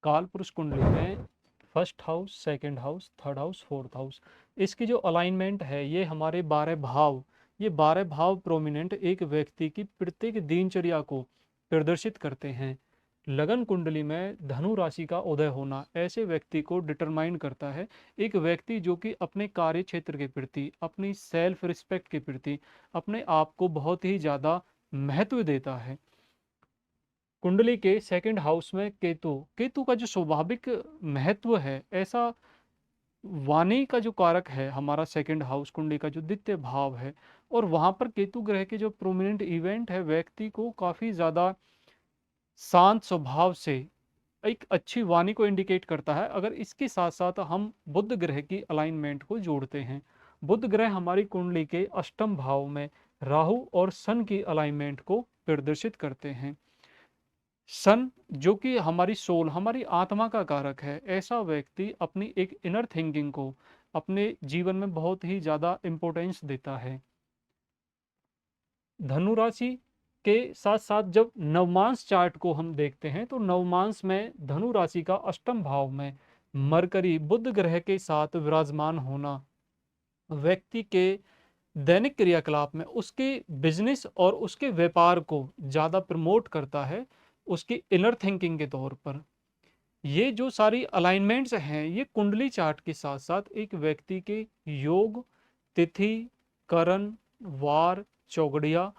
काल पुरुष कुंडली में first house, second house, third house, fourth house, इसकी जो अलाइनमेंट है ये हमारे 12 भाव, ये 12 भाव प्रोमिनेंट एक व्यक्ति की प्रत्येक दिनचर्या को प्रदर्शित करते हैं। लगन कुंडली में धनु राशि का उदय होना ऐसे व्यक्ति को डिटरमाइन करता है, एक व्यक्ति जो कि अपने कार्य क्षेत्र के प्रति, अपनी सेल्फ रिस्पेक्ट के प्रति, अपने आप को बहुत ही ज़्यादा महत्व देता है। कुंडली के सेकंड हाउस में केतु, केतु का जो स्वाभाविक महत्व है, ऐसा वाणी का जो कारक है हमारा सेकंड हाउस कुंडली का जो द्वितीय भाव है, और वहां पर केतु ग्रह के जो प्रोमिनेंट इवेंट है व्यक्ति को काफी ज्यादा शांत स्वभाव से एक अच्छी वाणी को इंडिकेट करता है। अगर इसके साथ साथ हम बुध ग्रह की अलाइनमेंट को जोड़ते हैं, बुध ग्रह हमारी कुंडली के अष्टम भाव में राहु और सन की अलाइनमेंट को प्रदर्शित करते हैं। सन जो कि हमारी सोल, हमारी आत्मा का कारक है, ऐसा व्यक्ति अपनी एक इनर थिंकिंग को अपने जीवन में बहुत ही ज़्यादा इम्पोर्टेंस देता है। धनु राशि के साथ साथ जब नवमांश चार्ट को हम देखते हैं तो नवमांश में धनु राशि का अष्टम भाव में मरकरी बुध ग्रह के साथ विराजमान होना व्यक्ति के दैनिक क्रियाकलाप में उसके बिजनेस और उसके व्यापार को ज़्यादा प्रमोट करता है, उसकी इनर थिंकिंग के तौर पर। ये जो सारी अलाइनमेंट्स हैं ये कुंडली चार्ट के साथ साथ एक व्यक्ति के योग, तिथि, करण, वार, चौगड़िया,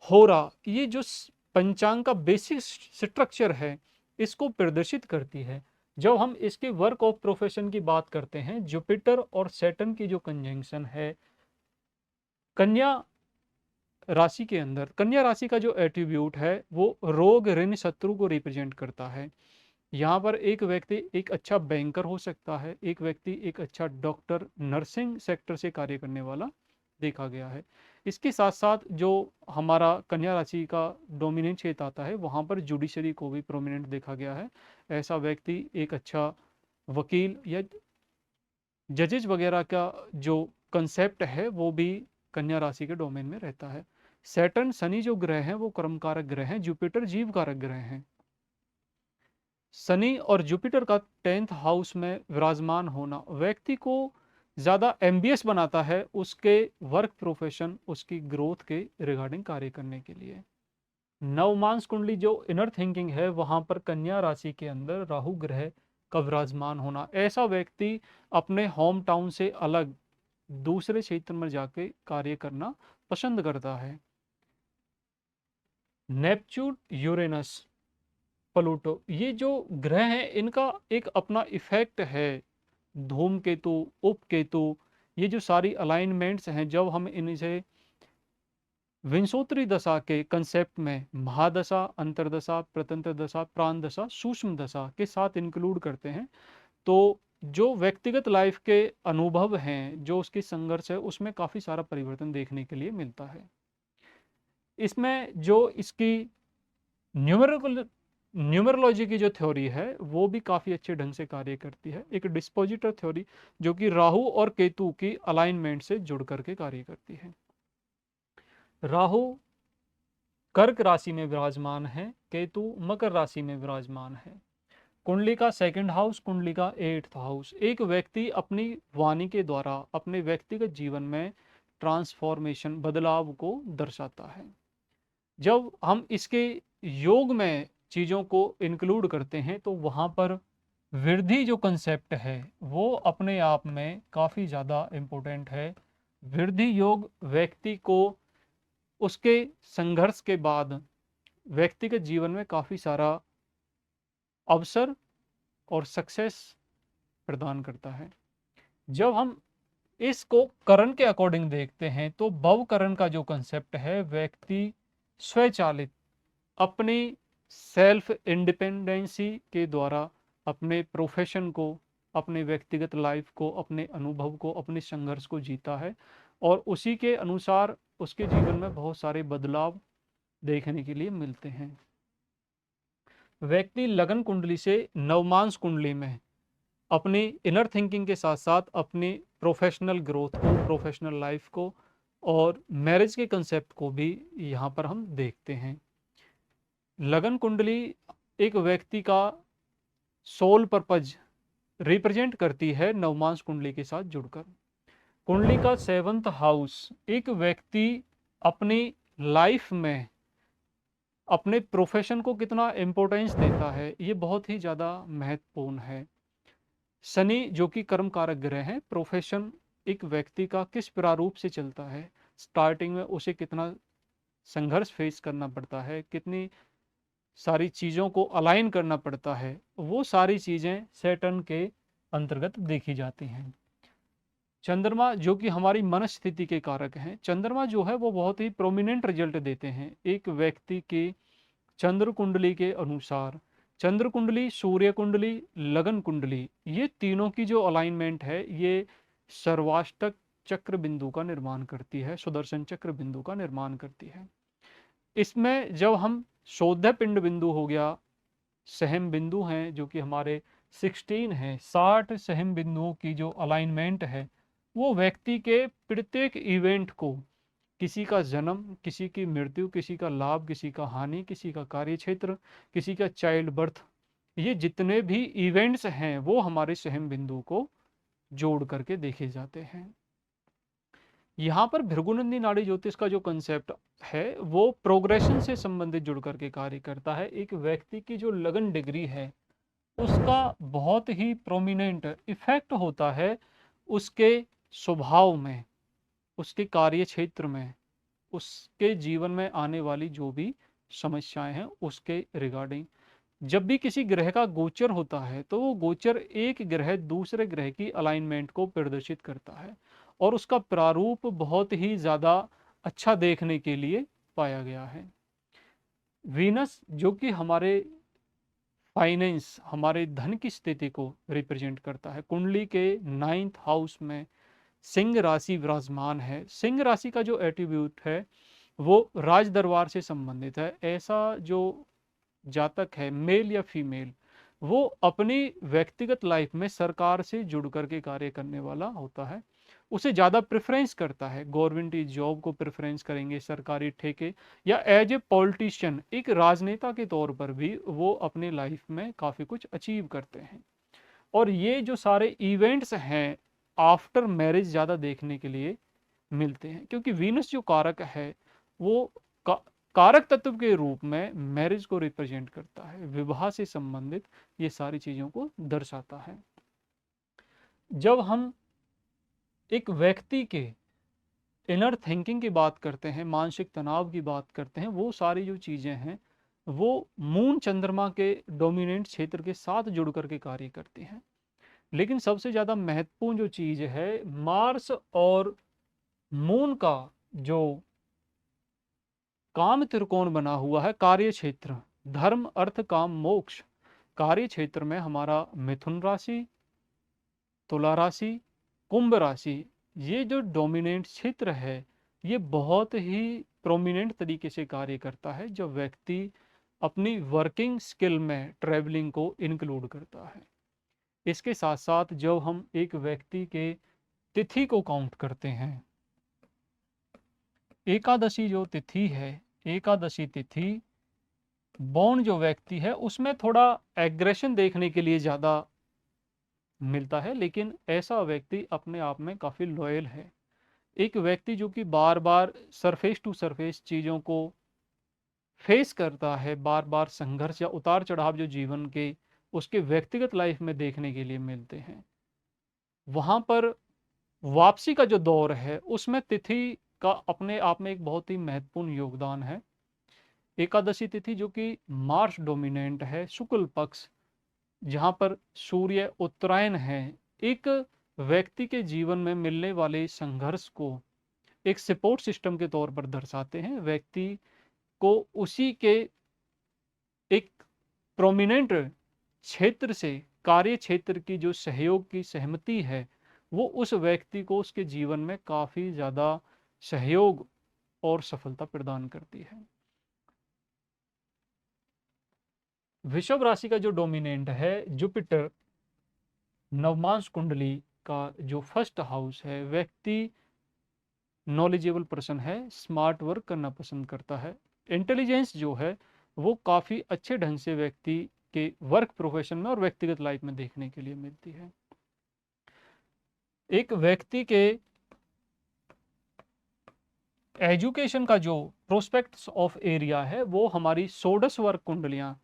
होरा, ये जो पंचांग का बेसिक स्ट्रक्चर है इसको प्रदर्शित करती है। जब हम इसके वर्क ऑफ प्रोफेशन की बात करते हैं, जुपिटर और सैटर्न की जो कंजंक्शन है कन्या राशि के अंदर, कन्या राशि का जो एट्रीब्यूट है वो रोग, ऋण, शत्रु को रिप्रेजेंट करता है। यहाँ पर एक व्यक्ति एक अच्छा बैंकर हो सकता है, एक व्यक्ति एक अच्छा डॉक्टर, नर्सिंग सेक्टर से कार्य करने वाला देखा गया है। इसके साथ साथ जो हमारा कन्या राशि का डोमिनेंट क्षेत्र आता है वहाँ पर जुडिशरी को भी प्रोमिनेंट देखा गया है। ऐसा व्यक्ति एक अच्छा वकील या जजेज वगैरह का जो कंसेप्ट है वो भी कन्या राशि के डोमेन में रहता है। सैटर्न, शनि जो ग्रह हैं वो कर्मकारक ग्रह हैं, जुपिटर जीव कारक ग्रह हैं। शनि और जुपिटर का 10th हाउस में विराजमान होना व्यक्ति को ज़्यादा एम्बियस बनाता है उसके वर्क प्रोफेशन, उसकी ग्रोथ के रिगार्डिंग कार्य करने के लिए। नवमांस कुंडली जो इनर थिंकिंग है वहां पर कन्या राशि के अंदर राहु ग्रह का विराजमान होना ऐसा व्यक्ति अपने होम टाउन से अलग दूसरे क्षेत्र में जाके कार्य करना पसंद करता है। नेपच्यून, यूरेनस, प्लूटो, ये जो ग्रह हैं इनका एक अपना इफेक्ट है। धूमकेतु, उपकेतु, ये जो सारी अलाइनमेंट्स हैं जब हम इनसे विंशोत्तरी दशा के कंसेप्ट में महादशा, अंतरदशा, प्रतंत्र दशा, प्राण दशा, सूक्ष्म दशा के साथ इंक्लूड करते हैं तो जो व्यक्तिगत लाइफ के अनुभव हैं, जो उसकी संघर्ष है, उसमें काफ़ी सारा परिवर्तन देखने के लिए मिलता है। इसमें जो इसकी न्यूमेरिकल न्यूमरोलॉजी की जो थ्योरी है वो भी काफ़ी अच्छे ढंग से कार्य करती है, एक डिस्पोजिटर थ्योरी जो कि राहु और केतु की अलाइनमेंट से जुड़ करके कार्य करती है। राहु कर्क राशि में विराजमान है, केतु मकर राशि में विराजमान है। कुंडली का सेकंड हाउस, कुंडली का 8th हाउस, एक व्यक्ति अपनी वाणी के द्वारा अपने व्यक्तिगत जीवन में ट्रांसफॉर्मेशन, बदलाव को दर्शाता है। जब हम इसके योग में चीज़ों को इंक्लूड करते हैं तो वहाँ पर वृद्धि जो कंसेप्ट है वो अपने आप में काफ़ी ज़्यादा इम्पोर्टेंट है। वृद्धि योग व्यक्ति को उसके संघर्ष के बाद व्यक्तिगत जीवन में काफ़ी सारा अवसर और सक्सेस प्रदान करता है। जब हम इसको करण के अकॉर्डिंग देखते हैं तो भव करण का जो कंसेप्ट है व्यक्ति स्वचालित अपनी सेल्फ इंडिपेंडेंसी के द्वारा अपने प्रोफेशन को, अपने व्यक्तिगत लाइफ को, अपने अनुभव को, अपने संघर्ष को जीता है और उसी के अनुसार उसके जीवन में बहुत सारे बदलाव देखने के लिए मिलते हैं। व्यक्ति लगन कुंडली से नवमांश कुंडली में अपनी इनर थिंकिंग के साथ साथ अपनी प्रोफेशनल ग्रोथ को, प्रोफेशनल लाइफ को और मैरिज के कंसेप्ट को भी यहाँ पर हम देखते हैं। लगन कुंडली एक व्यक्ति का सोल पर्पज रिप्रेजेंट करती है नवमांस कुंडली के साथ जुड़कर। कुंडली का 7th हाउस एक व्यक्ति अपनी लाइफ में अपने प्रोफेशन को कितना इम्पोर्टेंस देता है, ये बहुत ही ज़्यादा महत्वपूर्ण है। शनि जो कि कर्म कारक ग्रह है, प्रोफेशन एक व्यक्ति का किस प्रारूप से चलता है, स्टार्टिंग में उसे कितना संघर्ष फेस करना पड़ता है, कितनी सारी चीज़ों को अलाइन करना पड़ता है, वो सारी चीज़ें सैटर्न के अंतर्गत देखी जाती हैं। चंद्रमा जो कि हमारी मनस्थिति के कारक हैं, चंद्रमा जो है वो बहुत ही प्रोमिनेंट रिजल्ट देते हैं एक व्यक्ति के चंद्र कुंडली के अनुसार। चंद्र कुंडली, सूर्य कुंडली, लगन कुंडली, ये तीनों की जो अलाइनमेंट है ये सर्वाष्टक चक्र बिंदु का निर्माण करती है, सुदर्शन चक्र बिंदु का निर्माण करती है। इसमें जब हम शोध्य पिंड बिंदु हो गया, सहम बिंदु हैं जो कि हमारे 16 हैं, 60 सहम बिंदुओं की जो अलाइनमेंट है वो व्यक्ति के प्रत्येक इवेंट को, किसी का जन्म, किसी की मृत्यु, किसी का लाभ, किसी का हानि, किसी का कार्य क्षेत्र, किसी का चाइल्ड बर्थ, ये जितने भी इवेंट्स हैं वो हमारे सहम बिंदु को जोड़ करके देखे जाते हैं। यहाँ पर भृगुनंदी नाड़ी ज्योतिष का जो कंसेप्ट है वो प्रोग्रेशन से संबंधित जुड़ करके कार्य करता है। एक व्यक्ति की जो लगन डिग्री है उसका बहुत ही प्रोमिनेंट इफेक्ट होता है उसके स्वभाव में, उसके कार्य क्षेत्र में, उसके जीवन में आने वाली जो भी समस्याएं हैं उसके रिगार्डिंग। जब भी किसी ग्रह का गोचर होता है तो वो गोचर एक ग्रह दूसरे ग्रह की अलाइनमेंट को प्रदर्शित करता है और उसका प्रारूप बहुत ही ज़्यादा अच्छा देखने के लिए पाया गया है। वीनस जो कि हमारे फाइनेंस, हमारे धन की स्थिति को रिप्रेजेंट करता है, कुंडली के 9th हाउस में सिंह राशि विराजमान है। सिंह राशि का जो एट्रीब्यूट है वो राज दरबार से संबंधित है। ऐसा जो जातक है, मेल या फीमेल, वो अपनी व्यक्तिगत लाइफ में सरकार से जुड़ करके कार्य करने वाला होता है, उसे ज़्यादा प्रेफरेंस करता है, गवर्नमेंट जॉब को प्रेफरेंस करेंगे, सरकारी ठेके, या एज ए पॉलिटिशियन एक राजनेता के तौर पर भी वो अपनी लाइफ में काफ़ी कुछ अचीव करते हैं। और ये जो सारे इवेंट्स हैं आफ्टर मैरिज ज़्यादा देखने के लिए मिलते हैं, क्योंकि वीनस जो कारक है वो कारक तत्व के रूप में मैरिज को रिप्रेजेंट करता है, विवाह से संबंधित ये सारी चीज़ों को दर्शाता है। जब हम एक व्यक्ति के इनर थिंकिंग की बात करते हैं, मानसिक तनाव की बात करते हैं, वो सारी जो चीज़ें हैं वो मून चंद्रमा के डोमिनेंट क्षेत्र के साथ जुड़ करके कार्य करती हैं। लेकिन सबसे ज़्यादा महत्वपूर्ण जो चीज़ है, मार्स और मून का जो काम त्रिकोण बना हुआ है, कार्य क्षेत्र, धर्म अर्थ काम मोक्ष, कार्य क्षेत्र में हमारा मिथुन राशि, तुला राशि, कुंभ राशि, ये जो डोमिनेंट क्षेत्र है ये बहुत ही प्रोमिनेंट तरीके से कार्य करता है जब व्यक्ति अपनी वर्किंग स्किल में ट्रैवलिंग को इंक्लूड करता है। इसके साथ साथ जब हम एक व्यक्ति के तिथि को काउंट करते हैं, एकादशी जो तिथि है, एकादशी तिथि बॉर्न जो व्यक्ति है उसमें थोड़ा एग्रेशन देखने के लिए ज़्यादा मिलता है, लेकिन ऐसा व्यक्ति अपने आप में काफ़ी लॉयल है। एक व्यक्ति जो कि बार बार सरफेस टू सरफेस चीज़ों को फेस करता है, बार बार संघर्ष या उतार चढ़ाव जो जीवन के उसके व्यक्तिगत लाइफ में देखने के लिए मिलते हैं, वहाँ पर वापसी का जो दौर है उसमें तिथि का अपने आप में एक बहुत ही महत्वपूर्ण योगदान है। एकादशी तिथि जो कि मार्स डोमिनेंट है, शुक्ल पक्ष, जहाँ पर सूर्य उत्तरायण है, एक व्यक्ति के जीवन में मिलने वाले संघर्ष को एक सपोर्ट सिस्टम के तौर पर दर्शाते हैं। व्यक्ति को उसी के एक प्रोमिनेंट क्षेत्र से, कार्य क्षेत्र की जो सहयोग की सहमति है वो उस व्यक्ति को उसके जीवन में काफ़ी ज़्यादा सहयोग और सफलता प्रदान करती है। वृषभ राशि का जो डोमिनेंट है जुपिटर, नवमांश कुंडली का जो फर्स्ट हाउस है, व्यक्ति नॉलेजेबल पर्सन है, स्मार्ट वर्क करना पसंद करता है, इंटेलिजेंस जो है वो काफ़ी अच्छे ढंग से व्यक्ति आपके वर्क प्रोफेशन में और व्यक्तिगत लाइफ में देखने के लिए मिलती है। एक व्यक्ति के एजुकेशन का जो प्रोस्पेक्ट्स ऑफ एरिया है वो हमारी षोडश वर्ग कुंडलियां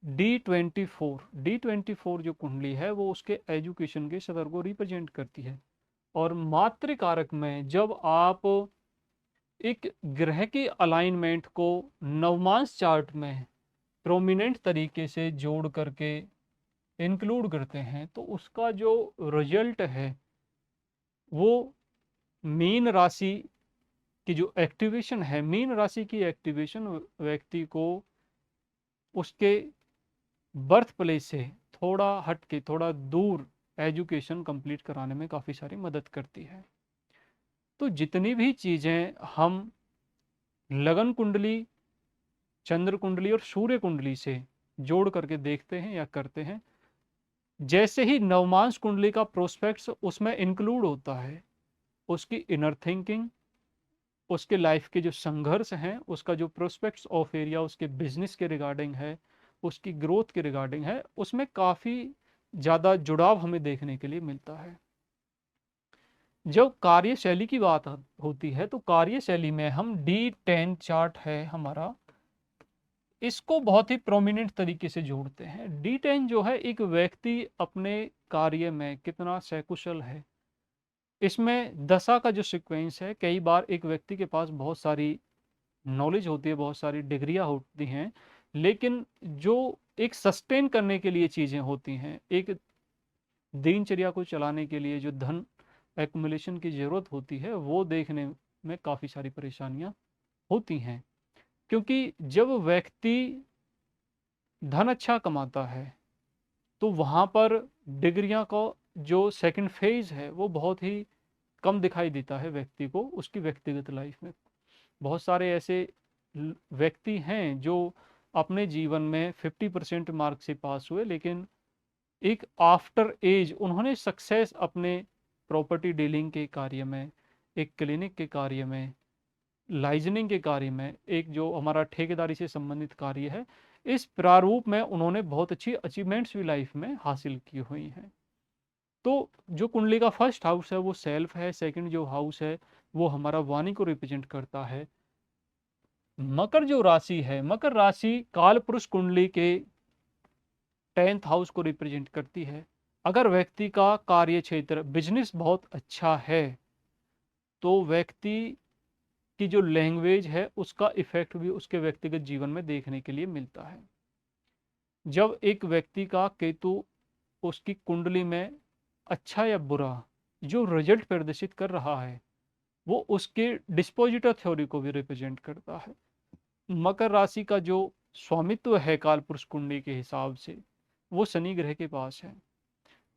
D24 जो कुंडली है वो उसके एजुकेशन के स्तर को रिप्रेजेंट करती है। और मातृकारक में जब आप एक ग्रह की अलाइनमेंट को नवमांश चार्ट में प्रोमिनेंट तरीके से जोड़ करके इंक्लूड करते हैं तो उसका जो रिजल्ट है वो मीन राशि की जो एक्टिवेशन है, मीन राशि की एक्टिवेशन व्यक्ति को उसके बर्थ प्लेस से थोड़ा हट के थोड़ा दूर एजुकेशन कंप्लीट कराने में काफ़ी सारी मदद करती है। तो जितनी भी चीज़ें हम लगन कुंडली, चंद्र कुंडली और सूर्य कुंडली से जोड़ करके देखते हैं या करते हैं, जैसे ही नवमांश कुंडली का प्रोस्पेक्ट्स उसमें इंक्लूड होता है, उसकी इनर थिंकिंग, उसके लाइफ के जो संघर्ष हैं, उसका जो प्रोस्पेक्ट्स ऑफ एरिया उसके बिजनेस के रिगार्डिंग है, उसकी ग्रोथ के रिगार्डिंग है, उसमें काफ़ी ज़्यादा जुड़ाव हमें देखने के लिए मिलता है। जब कार्यशैली की बात होती है तो कार्यशैली में हम D10 चार्ट है हमारा, इसको बहुत ही प्रोमिनेंट तरीके से जोड़ते हैं। D10 जो है एक व्यक्ति अपने कार्य में कितना सकुशल है, इसमें दशा का जो सीक्वेंस है, कई बार एक व्यक्ति के पास बहुत सारी नॉलेज होती है, बहुत सारी डिग्रियां होती हैं, लेकिन जो एक सस्टेन करने के लिए चीज़ें होती हैं, एक दिनचर्या को चलाने के लिए जो धन एक्युमुलेशन की ज़रूरत होती है, वो देखने में काफ़ी सारी परेशानियां होती हैं। क्योंकि जब व्यक्ति धन अच्छा कमाता है तो वहाँ पर डिग्रियां का जो सेकंड फेज है वो बहुत ही कम दिखाई देता है व्यक्ति को उसकी व्यक्तिगत लाइफ में। बहुत सारे ऐसे व्यक्ति हैं जो अपने जीवन में 50% मार्क से पास हुए, लेकिन एक आफ्टर एज उन्होंने सक्सेस अपने प्रॉपर्टी डीलिंग के कार्य में, एक क्लिनिक के कार्य में, लाइजनिंग के कार्य में, एक जो हमारा ठेकेदारी से संबंधित कार्य है, इस प्रारूप में उन्होंने बहुत अच्छी अचीवमेंट्स भी लाइफ में हासिल की हुई हैं। तो जो कुंडली का फर्स्ट हाउस है वो सेल्फ है, सेकंड जो हाउस है वो हमारा वाणी को रिप्रेजेंट करता है। मकर जो राशि है, मकर राशि काल पुरुष कुंडली के 10th हाउस को रिप्रेजेंट करती है। अगर व्यक्ति का कार्य क्षेत्र बिजनेस बहुत अच्छा है तो व्यक्ति की जो लैंग्वेज है उसका इफेक्ट भी उसके व्यक्तिगत जीवन में देखने के लिए मिलता है। जब एक व्यक्ति का केतु उसकी कुंडली में अच्छा या बुरा जो रिजल्ट प्रदर्शित कर रहा है वो उसके डिस्पोजिटर थ्योरी को भी रिप्रेजेंट करता है। मकर राशि का जो स्वामित्व है कालपुरुष कुंडली के हिसाब से वो शनि ग्रह के पास है।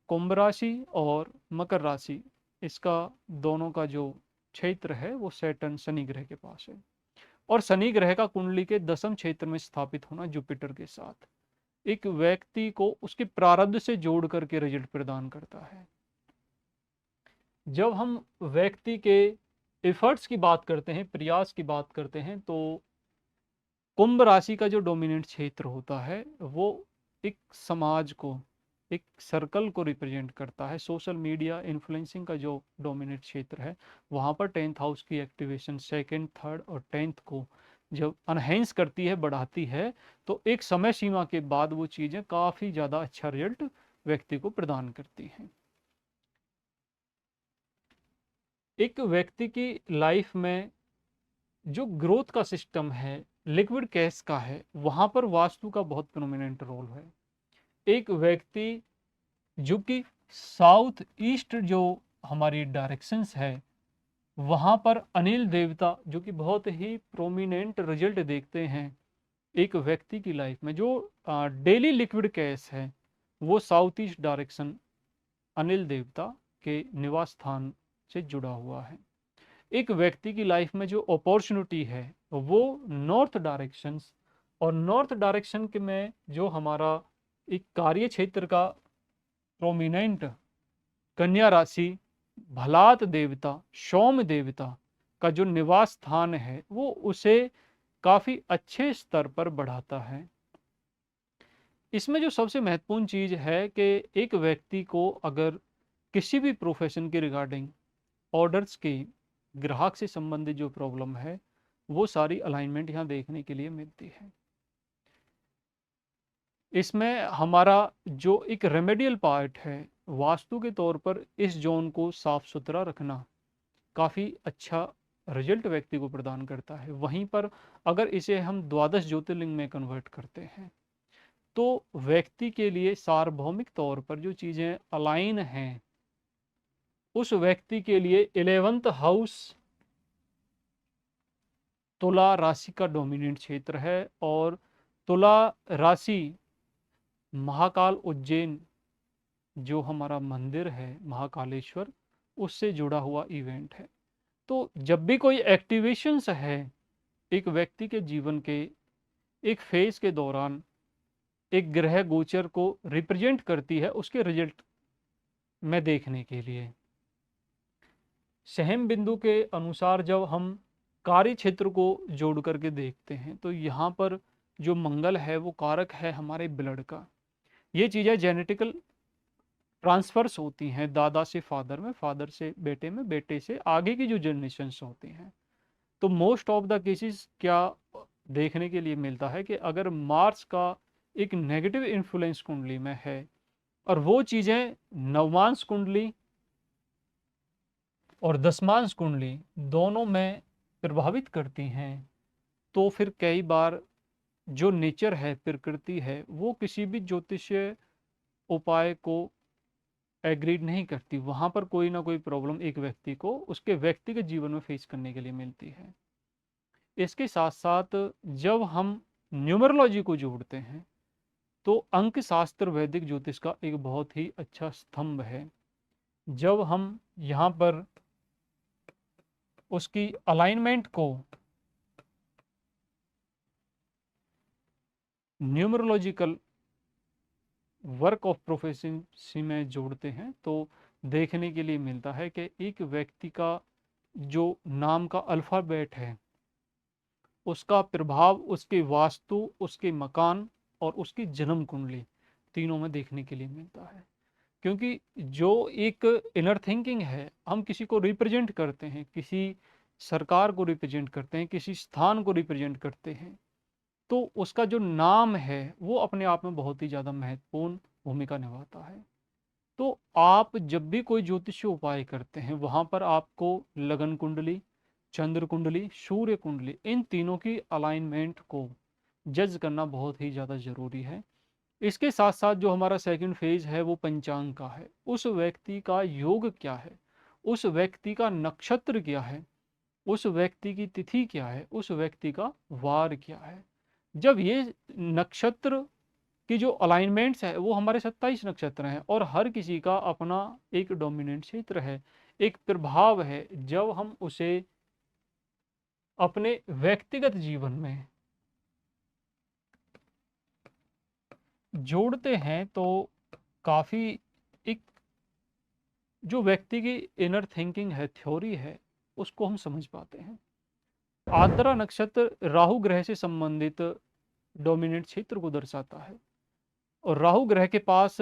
कुंभ राशि और मकर राशि इसका दोनों का जो क्षेत्र है वो सैटर्न शनि ग्रह के पास है। और शनि ग्रह का कुंडली के 10वें क्षेत्र में स्थापित होना जुपिटर के साथ एक व्यक्ति को उसके प्रारब्ध से जोड़ करके रिजल्ट प्रदान करता है। जब हम व्यक्ति के एफर्ट्स की बात करते हैं, प्रयास की बात करते हैं, तो कुंभ राशि का जो डोमिनेंट क्षेत्र होता है वो एक समाज को, एक सर्कल को रिप्रेजेंट करता है। सोशल मीडिया इन्फ्लुएंसिंग का जो डोमिनेंट क्षेत्र है वहाँ पर 10th हाउस की एक्टिवेशन सेकंड, थर्ड और 10th को जब अनहेंस करती है, बढ़ाती है, तो एक समय सीमा के बाद वो चीज़ें काफ़ी ज़्यादा अच्छा रिजल्ट व्यक्ति को प्रदान करती हैं। एक व्यक्ति की लाइफ में जो ग्रोथ का सिस्टम है, लिक्विड कैश का है, वहाँ पर वास्तु का बहुत प्रोमिनेंट रोल है। एक व्यक्ति जो कि साउथ ईस्ट जो हमारी डायरेक्शंस है वहाँ पर अनिल देवता जो कि बहुत ही प्रोमिनेंट रिजल्ट देखते हैं एक व्यक्ति की लाइफ में। जो डेली लिक्विड कैश है वो साउथ ईस्ट डायरेक्शन अनिल देवता के निवास स्थान से जुड़ा हुआ है। एक व्यक्ति की लाइफ में जो अपॉर्चुनिटी है वो नॉर्थ डायरेक्शंस, और नॉर्थ डायरेक्शन के में जो हमारा एक कार्य क्षेत्र का प्रोमिनेंट कन्या राशि भलात देवता, सोम देवता का जो निवास स्थान है वो उसे काफी अच्छे स्तर पर बढ़ाता है। इसमें जो सबसे महत्वपूर्ण चीज़ है कि एक व्यक्ति को अगर किसी भी प्रोफेशन के रिगार्डिंग ऑर्डर्स की, ग्राहक से संबंधित जो प्रॉब्लम है, वो सारी अलाइनमेंट यहाँ देखने के लिए मिलती है। इसमें हमारा जो एक रेमेडियल पार्ट है, वास्तु के तौर पर इस जोन को साफ सुथरा रखना काफ़ी अच्छा रिजल्ट व्यक्ति को प्रदान करता है। वहीं पर अगर इसे हम द्वादश ज्योतिर्लिंग में कन्वर्ट करते हैं, तो व्यक्ति के लिए सार्वभौमिक तौर पर जो चीज़ें अलाइन हैं, उस व्यक्ति के लिए 11th हाउस तुला राशि का डोमिनेंट क्षेत्र है, और तुला राशि महाकाल उज्जैन जो हमारा मंदिर है महाकालेश्वर, उससे जुड़ा हुआ इवेंट है। तो जब भी कोई एक्टिवेशंस है एक व्यक्ति के जीवन के एक फेज के दौरान, एक ग्रह गोचर को रिप्रेजेंट करती है उसके रिजल्ट में देखने के लिए, सहम बिंदु के अनुसार जब हम कार्य क्षेत्र को जोड़ करके देखते हैं, तो यहाँ पर जो मंगल है वो कारक है हमारे ब्लड का। ये चीज़ें जेनेटिकल ट्रांसफर्स होती हैं, दादा से फादर में, फादर से बेटे में, बेटे से आगे की जो जनरेशन्स होती हैं। तो मोस्ट ऑफ द केसेस क्या देखने के लिए मिलता है कि अगर मार्स का एक नेगेटिव इन्फ्लुएंस कुंडली में है और वो चीज़ें नवमांश कुंडली और दसमांश कुंडली दोनों में प्रभावित करती हैं, तो फिर कई बार जो नेचर है, प्रकृति है, वो किसी भी ज्योतिषीय उपाय को एग्रीड नहीं करती। वहाँ पर कोई ना कोई प्रॉब्लम एक व्यक्ति को उसके व्यक्तिगत जीवन में फेस करने के लिए मिलती है। इसके साथ साथ जब हम न्यूमरोलॉजी को जोड़ते हैं, तो अंक शास्त्र वैदिक ज्योतिष का एक बहुत ही अच्छा स्तंभ है। जब हम यहाँ पर उसकी अलाइनमेंट को न्यूमरोलॉजिकल वर्क ऑफ प्रोफेशन में जोड़ते हैं, तो देखने के लिए मिलता है कि एक व्यक्ति का जो नाम का अल्फ़ाबेट है, उसका प्रभाव उसके वास्तु, उसके मकान और उसकी जन्म कुंडली तीनों में देखने के लिए मिलता है। क्योंकि जो एक इनर थिंकिंग है, हम किसी को रिप्रेजेंट करते हैं, किसी सरकार को रिप्रेजेंट करते हैं, किसी स्थान को रिप्रेजेंट करते हैं, तो उसका जो नाम है वो अपने आप में बहुत ही ज़्यादा महत्वपूर्ण भूमिका निभाता है। तो आप जब भी कोई ज्योतिषीय उपाय करते हैं, वहाँ पर आपको लगन कुंडली, चंद्र कुंडली, सूर्य कुंडली, इन तीनों की अलाइनमेंट को जज करना बहुत ही ज़्यादा ज़रूरी है। इसके साथ साथ जो हमारा सेकंड फेज है वो पंचांग का है। उस व्यक्ति का योग क्या है, उस व्यक्ति का नक्षत्र क्या है, उस व्यक्ति की तिथि क्या है, उस व्यक्ति का वार क्या है। जब ये नक्षत्र की जो अलाइनमेंट्स है वो हमारे 27 नक्षत्र हैं, और हर किसी का अपना एक डोमिनेंट क्षेत्र है, एक प्रभाव है। जब हम उसे अपने व्यक्तिगत जीवन में जोड़ते हैं, तो काफ़ी एक जो व्यक्ति की इनर थिंकिंग है, थ्योरी है, उसको हम समझ पाते हैं। आर्द्रा नक्षत्र राहु ग्रह से संबंधित डोमिनेंट क्षेत्र को दर्शाता है, और राहु ग्रह के पास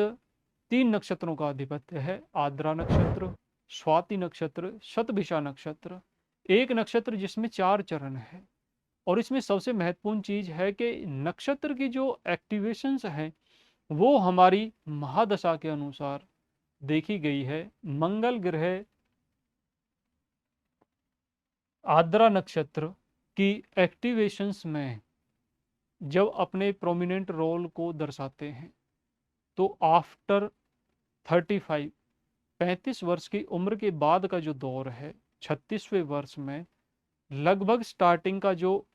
3 नक्षत्रों का आधिपत्य है, आर्द्रा नक्षत्र, स्वाति नक्षत्र, शतभिषा नक्षत्र। एक नक्षत्र जिसमें 4 चरण है, और इसमें सबसे महत्वपूर्ण चीज है कि नक्षत्र की जो एक्टिवेशंस हैं वो हमारी महादशा के अनुसार देखी गई है। मंगल ग्रह आर्द्रा नक्षत्र की एक्टिवेशंस में जब अपने प्रोमिनेंट रोल को दर्शाते हैं, तो आफ्टर 35 वर्ष की उम्र के बाद का जो दौर है, 36वें वर्ष में लगभग स्टार्टिंग का जो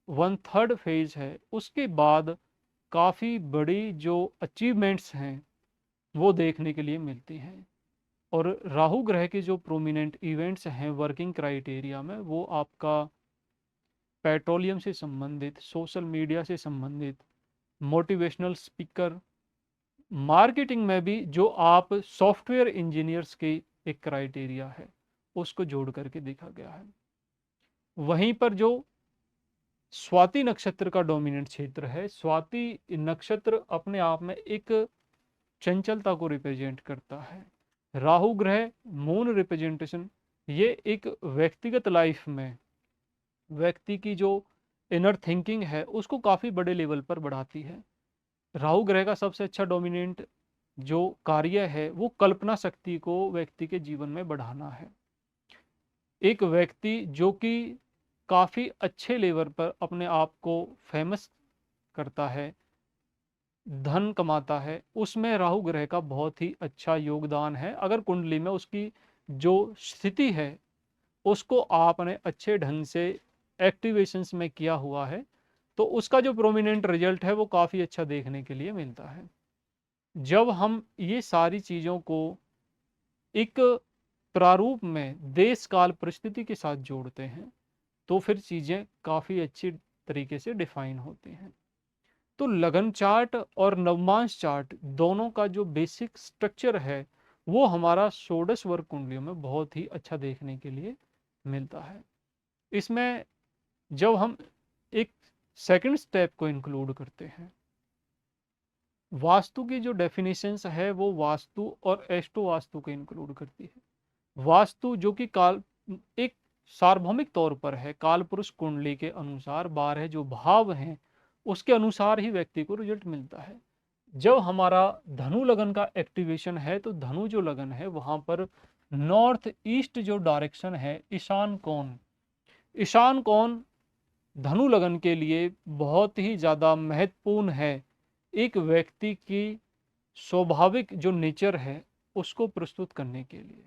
1/3 फेज है, उसके बाद काफ़ी बड़ी जो अचीवमेंट्स हैं वो देखने के लिए मिलती हैं। और राहु ग्रह के जो प्रोमिनेंट इवेंट्स हैं वर्किंग क्राइटेरिया में, वो आपका पेट्रोलियम से संबंधित, सोशल मीडिया से संबंधित, मोटिवेशनल स्पीकर, मार्केटिंग में भी जो आप सॉफ्टवेयर इंजीनियर्स की एक क्राइटेरिया है, उसको जोड़ करके देखा गया है। वहीं पर जो स्वाति नक्षत्र का डोमिनेंट क्षेत्र है। स्वाति नक्षत्र अपने आप में एक चंचलता को रिप्रेजेंट करता है। राहु ग्रह मून रिप्रेजेंटेशन, ये एक व्यक्तिगत लाइफ में व्यक्ति की जो इनर थिंकिंग है उसको काफ़ी बड़े लेवल पर बढ़ाती है। राहु ग्रह का सबसे अच्छा डोमिनेंट जो कार्य है वो कल्पना शक्ति को व्यक्ति के जीवन में बढ़ाना है। एक व्यक्ति जो कि काफ़ी अच्छे लेवल पर अपने आप को फेमस करता है, धन कमाता है, उसमें राहु ग्रह का बहुत ही अच्छा योगदान है। अगर कुंडली में उसकी जो स्थिति है उसको आपने अच्छे ढंग से एक्टिवेशंस में किया हुआ है तो उसका जो प्रोमिनेंट रिजल्ट है वो काफ़ी अच्छा देखने के लिए मिलता है। जब हम ये सारी चीज़ों को एक प्रारूप में देश काल परिस्थिति के साथ जोड़ते हैं तो फिर चीज़ें काफ़ी अच्छी तरीके से डिफाइन होती हैं। तो लगन चार्ट और नवमांश चार्ट दोनों का जो बेसिक स्ट्रक्चर है वो हमारा षोडश वर्ग कुंडलियों में बहुत ही अच्छा देखने के लिए मिलता है। इसमें जब हम एक सेकंड स्टेप को इंक्लूड करते हैं, वास्तु की जो डेफिनेशंस है वो वास्तु और एस्ट्रो वास्तु को इंक्लूड करती है। वास्तु जो कि काल एक सार्वभौमिक तौर पर है, काल पुरुष कुंडली के अनुसार 12 जो भाव हैं उसके अनुसार ही व्यक्ति को रिजल्ट मिलता है। जब हमारा धनु लगन का एक्टिवेशन है तो धनु जो लगन है वहां पर नॉर्थ ईस्ट जो डायरेक्शन है, ईशान कोण, ईशान कोण धनु लगन के लिए बहुत ही ज़्यादा महत्वपूर्ण है। एक व्यक्ति की स्वाभाविक जो नेचर है उसको प्रस्तुत करने के लिए